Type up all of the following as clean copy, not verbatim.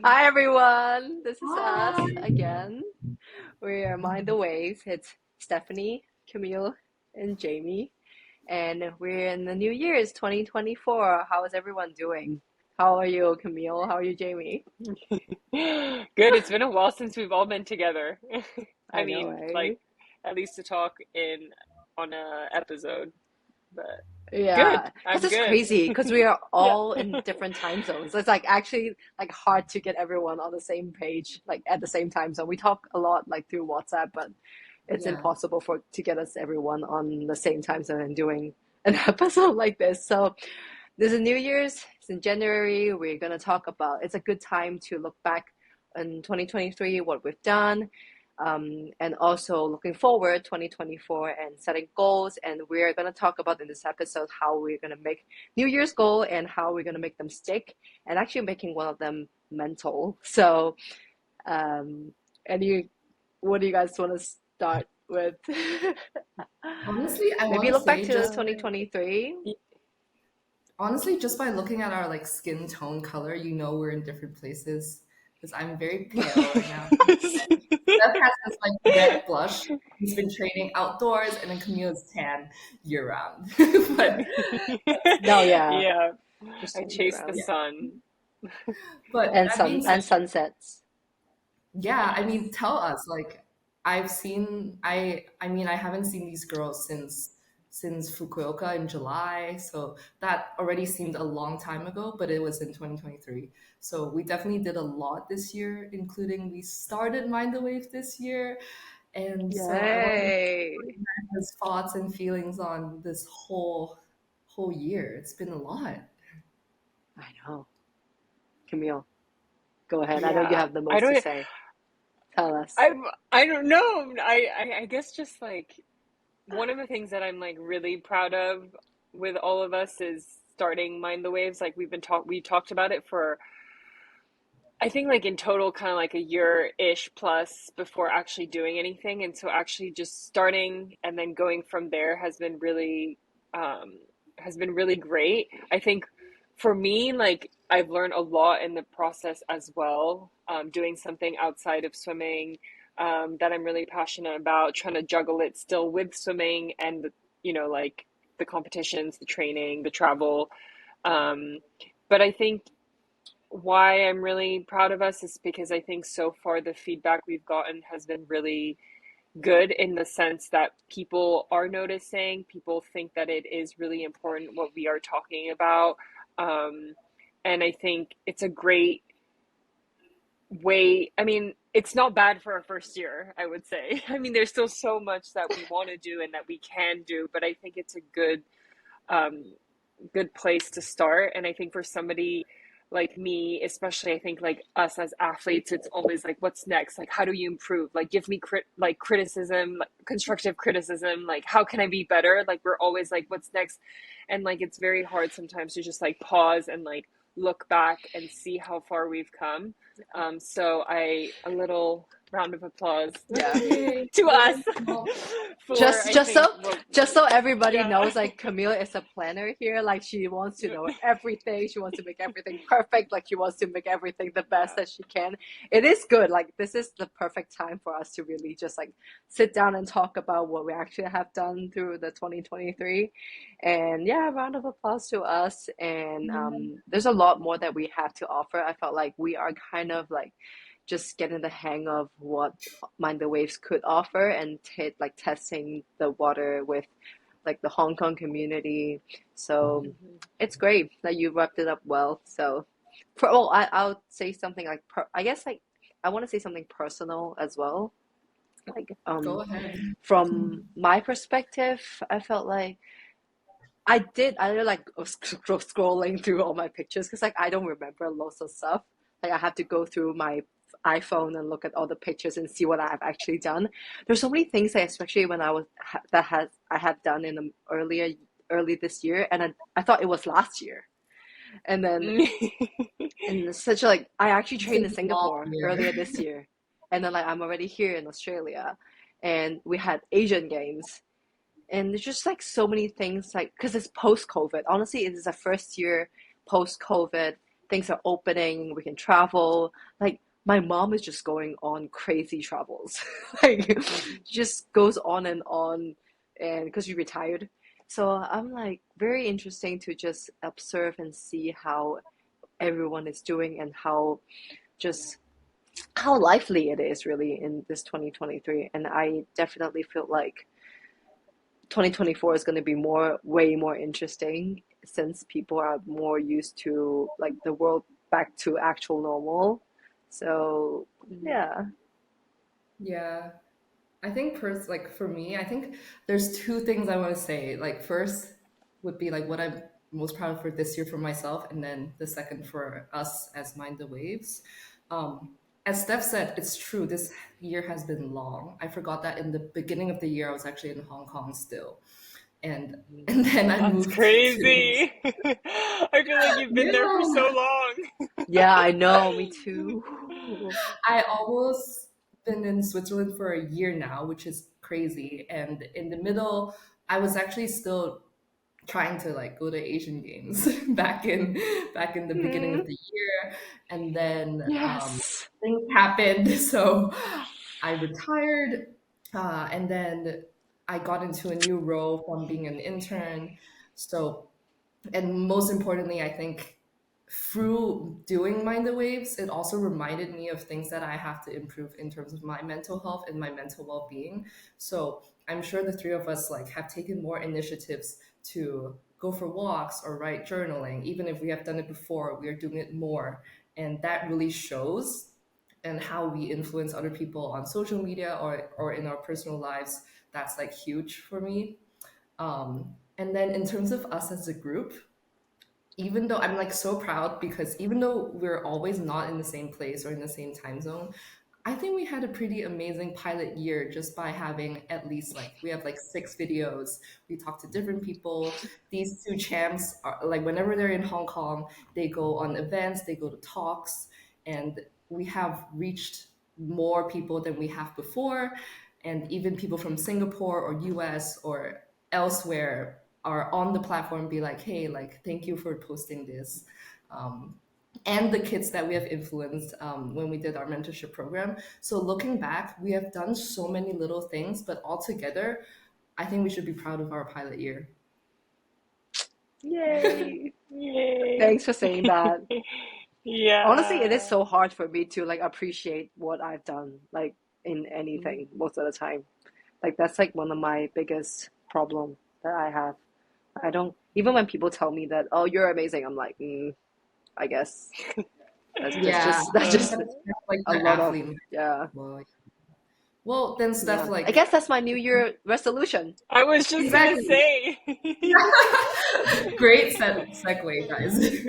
Hi everyone, this is us Hi. again. We are Mind the Waves. It's Stephanie, Camille, and Jamie. And we're in the new year, it's 2024. How is everyone doing? How are you, Camille? How are you, Jamie? Good. It's been a while since we've all been together. I I know, mean, right? like at least to talk in on a episode. But good. Yeah, because I'm it's good. crazy because we are Yeah. all in different time zones. It's like actually like hard to get everyone on the same page, like at the same time zone. We talk a lot like through WhatsApp, but it's Yeah. impossible for to get us everyone on the same time zone and doing an episode like this. So this is New Year's. It's in January. We're gonna talk about. It's a good time to look back in 2023, what we've done, and also looking forward 2024 and setting goals. And we're gonna talk about in this episode how we're gonna make New Year's goal and how we're gonna make them stick, and actually making one of them mental. So, and you, what do you guys want to start with? Honestly, I want Maybe to look back say to just twenty twenty three. honestly, just by looking at our like skin tone color, you know we're in different places. Because I'm very pale right now. Steph has this like red blush. He's been training outdoors, and then Camille's tan year round. But No, yeah, yeah, just I turn it chase the around. yeah, sun. And That being said, sunsets. yeah, I mean, tell us. Like, I mean, I haven't seen these girls since Fukuoka in July, so that already seemed a long time ago, but it was in 2023. So we definitely did a lot this year, including we started Mind the Wave this year. And so I want to Yay! hear his thoughts and feelings on this whole year. It's been a lot. I know. Camille, go ahead. I know you Yeah, have the I most to don't. say. Tell us. I I don't know. I guess just like one of the things that I'm like really proud of with all of us is starting Mind the Waves. Like we talked about it for I think like in total kind of like a year-ish plus before actually doing anything. And so actually just starting and then going from there um has been really great. I think for me, like I've learned a lot in the process as well. Doing something outside of swimming that I'm really passionate about, trying to juggle it still with swimming and like the competitions, the training, the travel. Um, but I think why I'm really proud of us is because I think so far the feedback we've gotten has been really good in the sense that people are noticing, people think that it is really important what we are talking about. Um, and I think it's a great way. I mean, it's not bad for our first year, I would say. I mean, there's still so much that we want to do and that we can do, but I think it's a um, good place to start. And I think for somebody like me, especially, I think like us as athletes, it's always like, what's next? Like, how do you improve? Like, give me criticism, like constructive criticism. Like, how can I be better? Like, we're always like, what's next? And like, it's very hard sometimes to just like pause and like look back and see how far we've come. So a little round of applause Yeah. Yay. To us for Just I just think so what just so everybody yeah. knows, like Camille is a planner here. Like she wants to know everything. She wants to make everything perfect. Like she wants to make everything the best Yeah. that she can. It is good. Like this is the perfect time for us to really just like sit down and talk about what we actually have done through the 2023. And yeah, round of applause to us. And there's a lot more that we have to offer. I felt like we are kind of like just getting the hang of what Mind the Waves could offer and like testing the water with like the Hong Kong community. So Mhm. it's great that you wrapped it up well. So, I'll say something like I guess like I want to say something personal as well. Like Go ahead. from my perspective, I felt like I did like scrolling through all my pictures because like I don't remember lots of stuff. Like I have to go through my iPhone and look at all the pictures and see what I've actually done. There's so many things that especially when I was I have done in the early this year, and I thought it was last year. And then in such like I actually It's trained been in a long Singapore year. earlier this year, and then like I'm already here in Australia, and we had Asian Games, and there's just like so many things like because it's post COVID. Honestly, it is the first year post COVID things are opening, we can travel. Like my mom is just going on crazy travels. Like just goes on and because she retired. So I'm like very interesting to just observe and see how everyone is doing and just how lively it is really in this 2023. And I definitely feel like 2024 is going to be way more interesting since people are more used to like the world back to actual normal. So yeah. Yeah. I think like for me, I think there's two things I want to say. Like first would be like what I'm most proud of for this year for myself, and then the second for us as Mind the Waves. Um, as Steph said, it's true. This year has been long. I forgot that in the beginning of the year, I was actually in Hong Kong still, and and then I That's moved to crazy. I feel like you've been there for yeah. so long. Yeah, I know, me too. I almost been in Switzerland for a year now, which is crazy. And in the middle, I was actually still trying to like go to Asian Games back in the beginning of Mm, the year, and then yes. things happened, so I retired, and then I got into a new role from being an intern. So, and most importantly, I think through doing Mind the Waves, it also reminded me of things that I have to improve in terms of my mental health and my mental well-being. So I'm sure the three of us like have taken more initiatives to go for walks or write journaling. Even if we have done it before, we are doing it more. And that really shows and how we influence other people on social media or in our personal lives. That's like huge for me. And then in terms of us as a group, even though I'm like so proud because even though we're always not in the same place or in the same time zone, I think we had a pretty amazing pilot year just by having at least like we have like 6 videos. We talk to different people. These two champs are like whenever they're in Hong Kong, they go on events, they go to talks, and we have reached more people than we have before. And even people from Singapore or US or elsewhere are on the platform be like, hey, like thank you for posting this. Um, and the kids that we have influenced when we did our mentorship program. So looking back, we have done so many little things, but altogether, I think we should be proud of our pilot year. Yay. Yay. Thanks for saying that. Honestly, it is Yeah. so hard for me to like appreciate what I've done, like in anything most of the time. Like that's like one of my biggest problem that I have. I don't even when people tell me that, oh, you're amazing, I'm like, I guess Yeah, that's I think just that's like a the lot of athlete. yeah, Well, then Steph, yeah. I guess like that's my New Year resolution. I was just gonna exactly. say. Great segue, guys.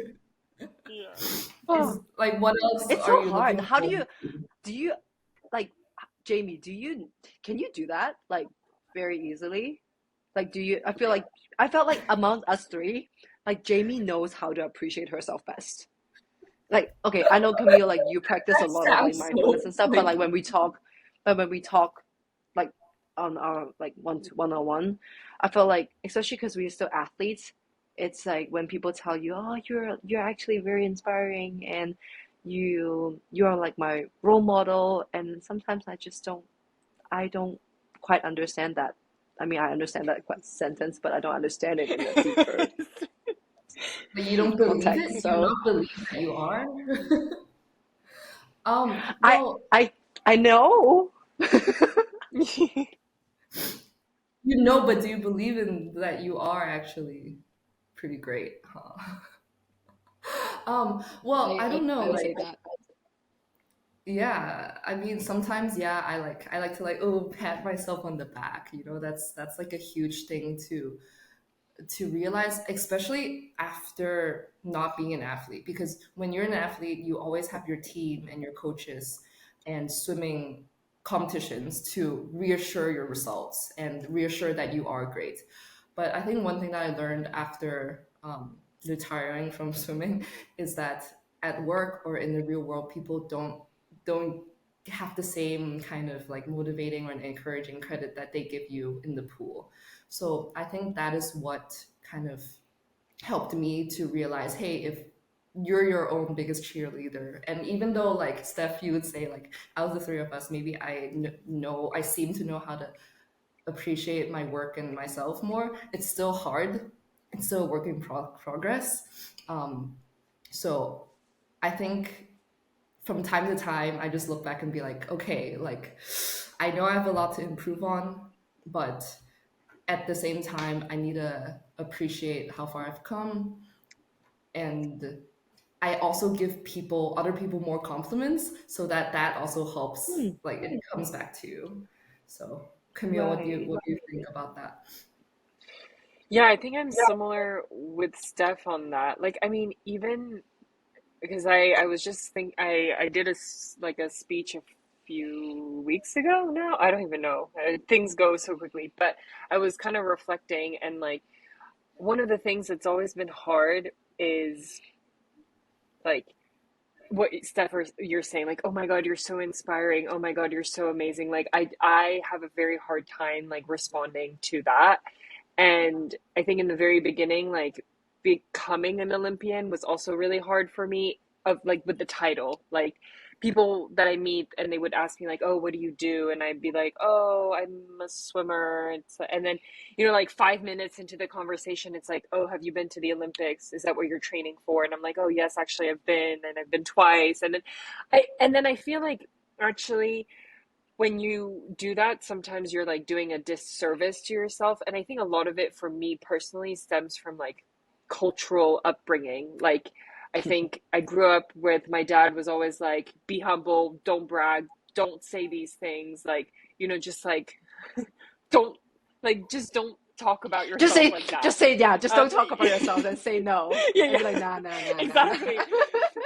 Yeah. Oh, Is like what else it's are so you hard. looking How for? do you like Jamie, can you do that like very easily? Like do you I felt like among us three, like Jamie knows how to appreciate herself best. Like okay, I know Camille, like you practice a That lot of like sounds mindfulness so and stuff, but like like when we talk like on our like one on one, I feel like especially because we're still athletes, it's like when people tell you, oh, you're actually very inspiring and you are like my role model, and sometimes I don't quite understand that. I mean, I understand that quite sentence, but I don't understand it in a deeper but you don't believe it? context. Do you So not believe that you are? I Well, I I know. you know, but do you believe in that you are actually pretty great, huh? Well, I don't know, I would like say that. yeah, I mean sometimes yeah, I like to like oh pat myself on the back, you know, that's like a huge thing to realize, especially after not being an athlete. Because when you're an athlete, you always have your team and your coaches and swimming competitions to reassure your results and reassure that you are great. But I think one thing that I learned after retiring from swimming is that at work or in the real world, people don't have the same kind of like motivating or encouraging credit that they give you in the pool. So I think that is what kind of helped me to realize, hey, if you're your own biggest cheerleader. And even though like Steph, you would say like out of the three of us, maybe I seem to know how to appreciate my work and myself more. It's still hard. It's still a work in progress. So I think from time to time, I just look back and be like, okay, like I know I have a lot to improve on, but at the same time, I need to appreciate how far I've come. And I also give other people more compliments so that also helps, like it comes back to you. So Camille, what Right. do you think about that? Yeah, I think I'm similar with Steph on that. Like, I mean, even because I was just I did like a speech a few weeks ago now. I don't even know. Things go so quickly, but I was kind of reflecting, and like one of the things that's always been hard is like what Steph you're saying, like, oh my God, you're so inspiring. Oh my God, you're so amazing. Like I have a very hard time like responding to that. And I think in the very beginning, like becoming an Olympian was also really hard for me, of like with the title. Like people that I meet and they would ask me like, "Oh, what do you do?" And I'd be like, "Oh, I'm a swimmer." And then, like 5 minutes into the conversation, it's like, "Oh, have you been to the Olympics? Is that what you're training for?" And I'm like, "Oh, yes, actually I've been twice." And then I feel like actually when you do that, sometimes you're like doing a disservice to yourself. And I think a lot of it for me personally stems from like cultural upbringing. Like, I think I grew up with my dad was always like, be humble, don't brag, don't say these things. Like, just like, don't, like, just don't talk about Just yourself say, like that. just say, yeah. Just Um, don't talk about yourself and say no, yeah, and yeah, be like, nah, nah, nah, nah, nah. exactly.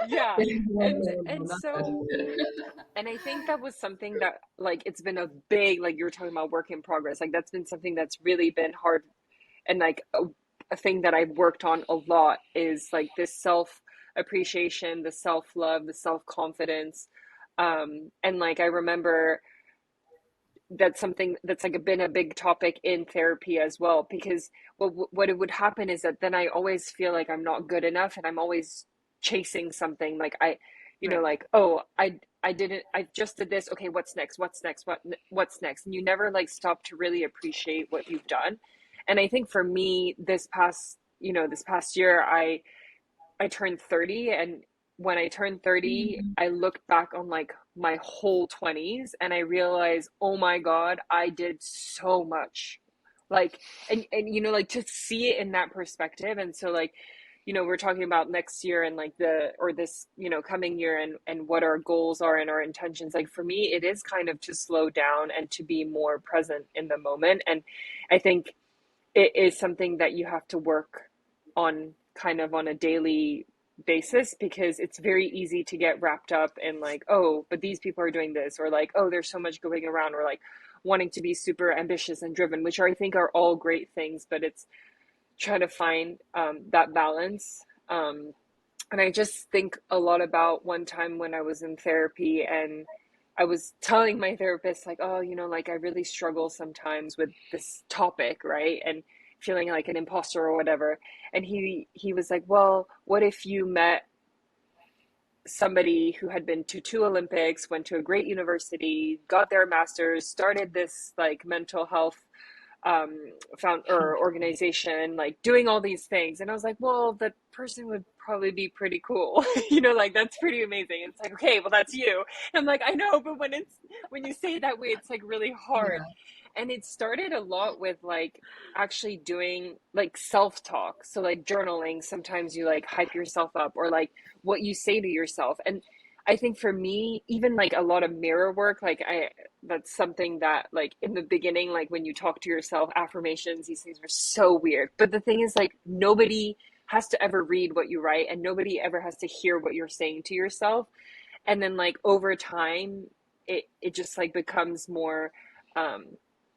Yeah. And, No, and not so, that. and I think that was something that, like, it's been a big, like, you were talking about work in progress. Like, that's been something that's really been hard. And, like, a thing that I've worked on a lot is, like, this self appreciation, the self love, the self confidence. And, like, I remember that's something that's, like, been a big topic in therapy as well. Because what it would happen is that then I always feel like I'm not good enough and I'm always chasing something. Like, Right. like, oh, I just did this. Okay, what's next? What's next? And you never like stop to really appreciate what you've done. And I think for me, this past year, I turned 30, and when I turned 30, I looked back on like my whole 20s and I realized, oh my God, I did so much. Like, and like to see it in that perspective. And so like, we're talking about next year and like this, coming year, and what our goals are and our intentions. Like for me, it is kind of to slow down and to be more present in the moment. And I think it is something that you have to work on kind of on a daily basis, because it's very easy to get wrapped up in like, oh, but these people are doing this, or like, oh, there's so much going around, or like wanting to be super ambitious and driven, which I think are all great things, but it's trying to find that balance. And I just think a lot about one time when I was in therapy, and I was telling my therapist, like, oh, like I really struggle sometimes with this topic, right? And feeling like an imposter or whatever. And he was like, well, what if you met somebody who had been to two Olympics, went to a great university, got their master's, started this like mental health found or organization, like doing all these things. And I was like, well, that person would probably be pretty cool. Like that's pretty amazing. It's like, okay, well that's you. And I'm like, I know, but when you say it that way, it's like really hard. Yeah. And it started a lot with like actually doing like self-talk. So like journaling, sometimes you like hype yourself up, or like what you say to yourself. And I think for me, even like a lot of mirror work, like that's something that like in the beginning, like when you talk to yourself, affirmations, these things were so weird. But the thing is, like, nobody has to ever read what you write, and nobody ever has to hear what you're saying to yourself. And then like over time, it just like becomes more, um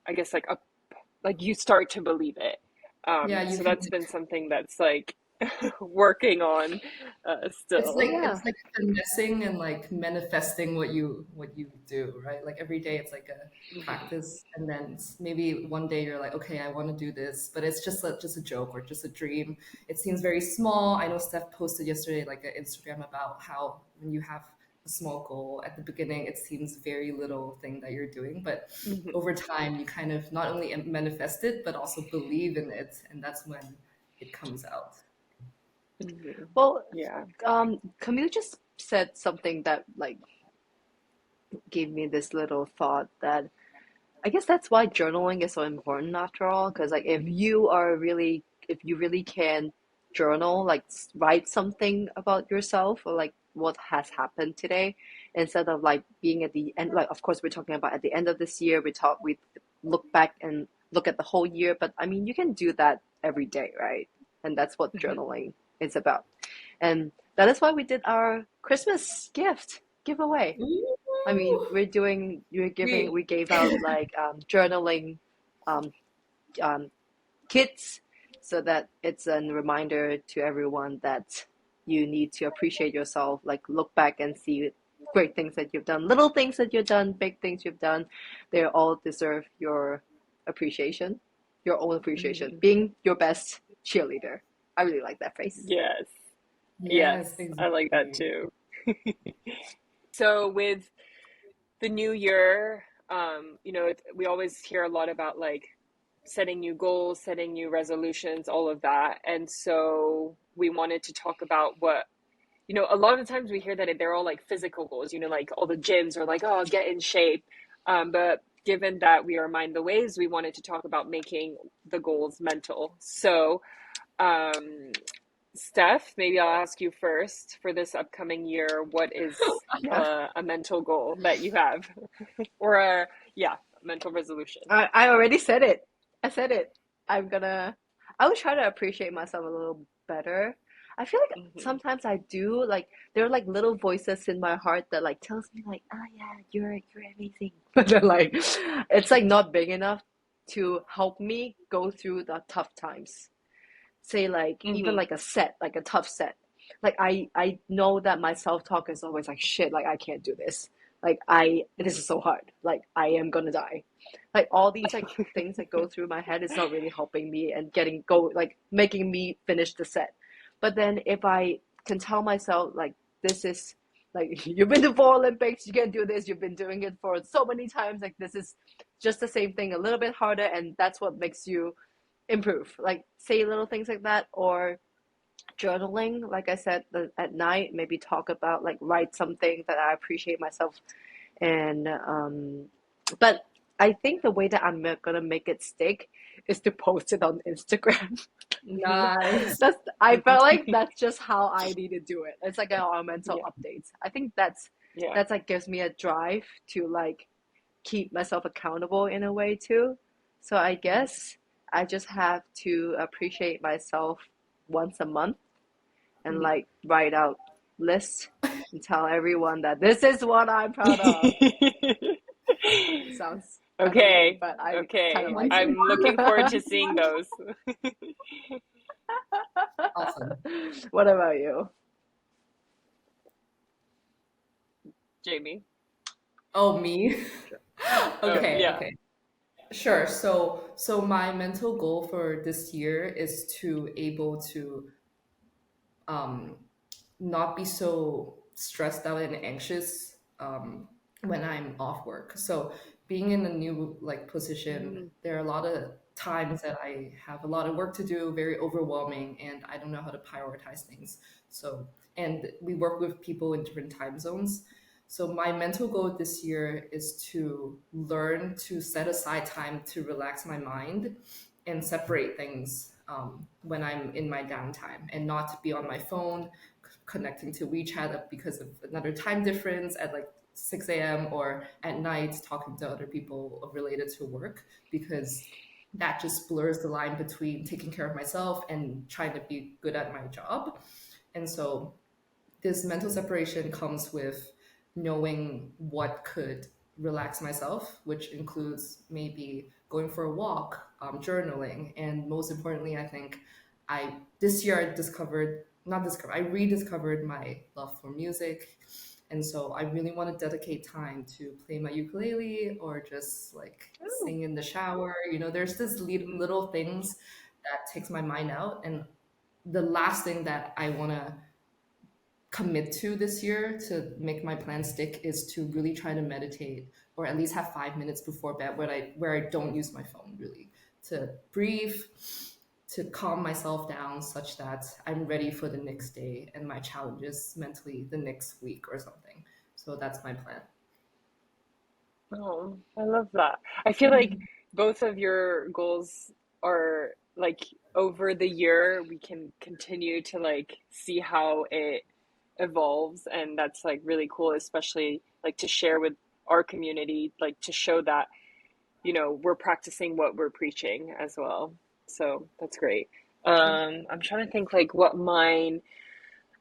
I guess like you start to believe it. Yeah, you So can that's been something that's like working on still. It's like finessing and like manifesting what you do, right? Like every day it's like a practice, and then maybe one day you're like, okay, I want to do this, but it's just a joke or just a dream. It seems very small. I know Steph posted yesterday like an Instagram about how when you have a small goal at the beginning, it seems very little thing that you're doing, but over time you kind of not only manifest it but also believe in it, and that's when it comes out. Well, Yeah. Camille just said something that like gave me this little thought that I guess that's why journaling is so important after all. Because like if you really can journal, like write something about yourself or like what has happened today, instead of like being at the end. Like of course we're talking about at the end of this year. We look back and look at the whole year, but I mean you can do that every day, right? And that's what journaling is about. And that is why we did our Christmas giveaway. I mean, we gave out like journaling kits so that it's a reminder to everyone that you need to appreciate yourself, like look back and see great things that you've done, little things that you've done, big things you've done. They all deserve your appreciation, your own appreciation, being your best cheerleader. I really like that phrase. Yes. Yes, I like that too. So with the new year, we always hear a lot about like setting new goals, setting new resolutions, all of that. And so we wanted to talk about what, a lot of the times we hear that they're all like physical goals, like all the gyms are like, oh, get in shape. But given that we are Mind the Waves, we wanted to talk about making the goals mental. So, Steph, maybe I'll ask you first for this upcoming year. What is a mental goal that you have? Or a mental resolution? I already said it. I said it. I will try to appreciate myself a little better. I feel like sometimes I do, like there are like little voices in my heart that like tells me like, oh yeah, you're amazing. But then like it's like not big enough to help me go through the tough times. Say like even like a tough set. Like I know that my self-talk is always like shit, like I can't do this. Like this is so hard. Like I am gonna die. Like all these like things that go through my head is not really helping me and like making me finish the set. But then if I can tell myself like this is like you've been to 4 Olympics, you can do this, you've been doing it for so many times, like this is just the same thing, a little bit harder, and that's what makes you improve. Like say little things like that, or journaling, like I said, at night, maybe talk about like write something that I appreciate myself. And but I think the way that I'm gonna make it stick is to post it on Instagram. Nice. I felt like that's just how I need to do it. It's like our mental updates. I think that's like gives me a drive to like keep myself accountable in a way too. So I guess I just have to appreciate myself once a month and like write out lists and tell everyone that this is what I'm proud of. Sounds okay, but I okay. kind of like I'm looking forward to seeing those. Awesome. What about you, Jamie? Oh, me? Okay, yeah. okay. Sure. So my mental goal for this year is to able to not be so stressed out and anxious when I'm off work. So being in a new like position, there are a lot of times that I have a lot of work to do, very overwhelming, and I don't know how to prioritize things. So, and we work with people in different time zones. So my mental goal this year is to learn to set aside time to relax my mind and separate things when I'm in my downtime, and not to be on my phone connecting to WeChat because of another time difference at like 6 a.m. or at night talking to other people related to work, because that just blurs the line between taking care of myself and trying to be good at my job. And so this mental separation comes with knowing what could relax myself, which includes maybe going for a walk, journaling, and most importantly, I think this year I rediscovered my love for music. And so I really want to dedicate time to play my ukulele or just like sing in the shower. There's this little things that takes my mind out. And the last thing that I want to commit to this year to make my plan stick is to really try to meditate, or at least have 5 minutes before bed where I don't use my phone, really, to breathe, to calm myself down such that I'm ready for the next day and my challenges mentally the next week or something. So that's my plan. Oh, I love that. I feel like both of your goals are like over the year, we can continue to like see how it evolves, and that's like really cool, especially like to share with our community, like to show that, we're practicing what we're preaching as well. So that's great. I'm trying to think like what mine,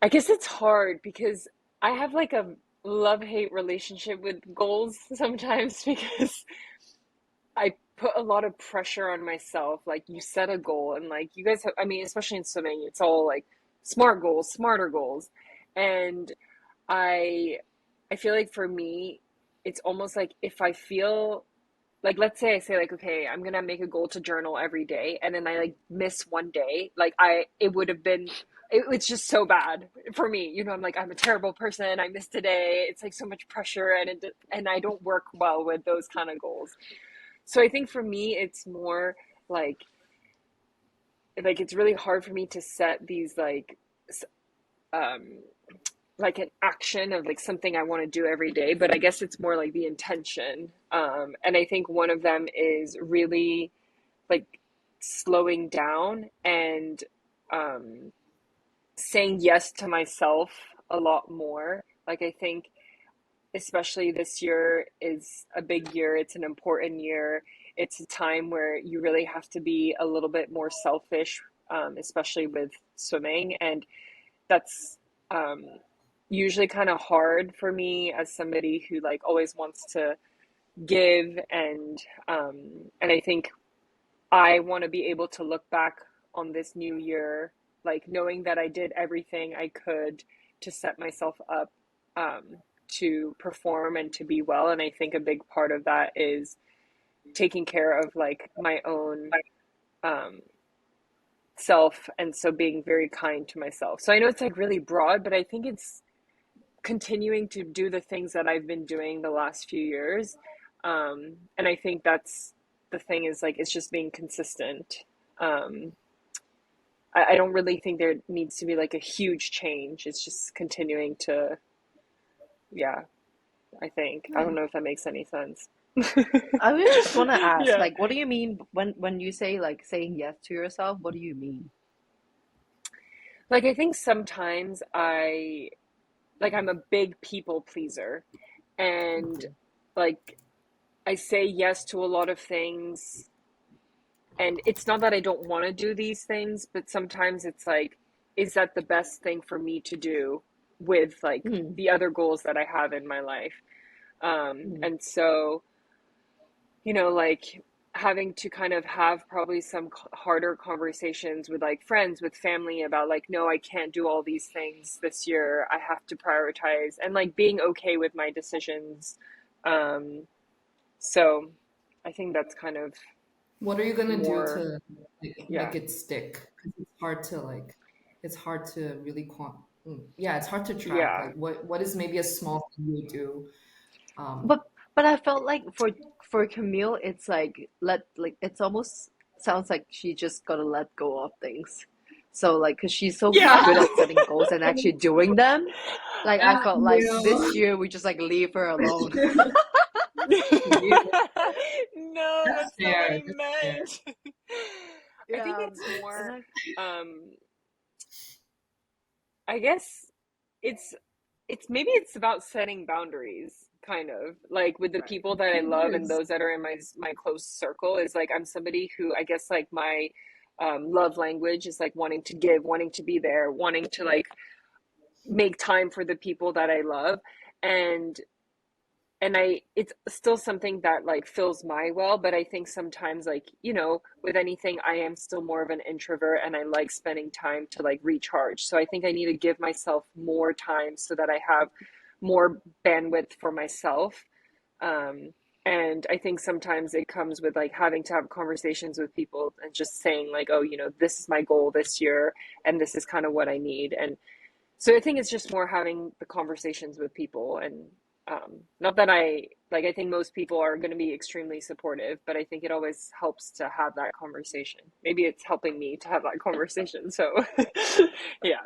I guess it's hard because I have like a love-hate relationship with goals sometimes because I put a lot of pressure on myself. Like you set a goal and like you guys have, I mean, especially in swimming, it's all like smart goals, smarter goals. And I I feel like for me, it's almost like if I feel like, let's say I say like, okay, I'm gonna make a goal to journal every day, and then I like miss one day, like it would have been, it's just so bad for me. I'm like, I'm a terrible person. I missed today. It's like so much pressure, and I don't work well with those kind of goals. So I think for me, it's more like it's really hard for me to set these um like an action of like something I want to do every day, but I guess it's more like the intention. And I think one of them is really like slowing down and saying yes to myself a lot more. Like I think especially this year is a big year. It's an important year. It's a time where you really have to be a little bit more selfish, especially with swimming. And that's usually kind of hard for me as somebody who like always wants to give, and I think I want to be able to look back on this new year like knowing that I did everything I could to set myself up to perform and to be well. And I think a big part of that is taking care of like my own um, self, and so being very kind to myself. So I know it's like really broad, but I think it's continuing to do the things that I've been doing the last few years. And I think that's the thing, is like it's just being consistent. Um, I don't really think there needs to be like a huge change. It's just continuing to, yeah, I think. I don't know if that makes any sense. I would just want to ask, Yeah. like, what do you mean when you say like saying yes to yourself? What do you mean? Like I think sometimes I'm a big people pleaser, and like I say yes to a lot of things, and it's not that I don't want to do these things, but sometimes it's like, is that the best thing for me to do with like Mm, the other goals that I have in my life? mm, And so, like having to kind of have probably some harder conversations with like friends, with family about like, no, I can't do all these things this year. I have to prioritize, and like being okay with my decisions. Um, so I think that's kind of What are you gonna do more, to like yeah. make it stick? 'Cause it's hard to really yeah, it's hard to track. Yeah. Like what is maybe a small thing you do? Um, but I felt like for Camille, it's like it's almost sounds like she just gotta let go of things. So like, cause she's so Yeah. good at setting goals and actually doing them. Like I yeah, felt like this no. year we just like leave her alone. Yeah, No, that's that's not what fair. I That's fair. meant. I think Yeah, it's and more, I um, I guess it's maybe it's about setting boundaries, kind of like with the right. people that I love and Yes. those that are in my close circle. Is like I'm somebody who, I guess, like my love language is like wanting to give, wanting to be there, wanting to like make time for the people that I love. And it's still something that like fills my well, but I think sometimes, like, you know, with anything, I am still more of an introvert and I like spending time to like recharge. So I think I need to give myself more time so that I have more bandwidth for myself. And I think sometimes it comes with like having to have conversations with people and just saying like, oh, you know, this is my goal this year and this is kind of what I need. And so I think it's just more having the conversations with people. And not that I think most people are going to be extremely supportive, but I think it always helps to have that conversation. Maybe it's helping me to have that conversation. So yeah.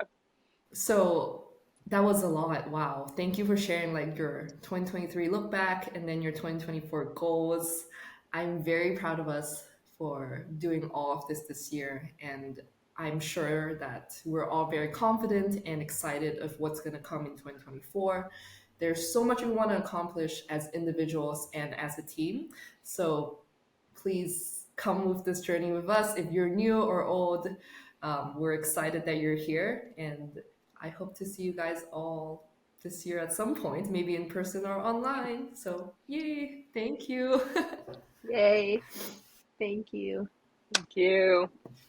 So that was a lot. Wow. Thank you for sharing like your 2023 look back and then your 2024 goals. I'm very proud of us for doing all of this year. And I'm sure that we're all very confident and excited of what's going to come in 2024. There's so much we want to accomplish as individuals and as a team. So please come with this journey with us. If you're new or old, we're excited that you're here. And I hope to see you guys all this year at some point, maybe in person or online. So, yay! Thank you. Yay. Thank you. Thank you.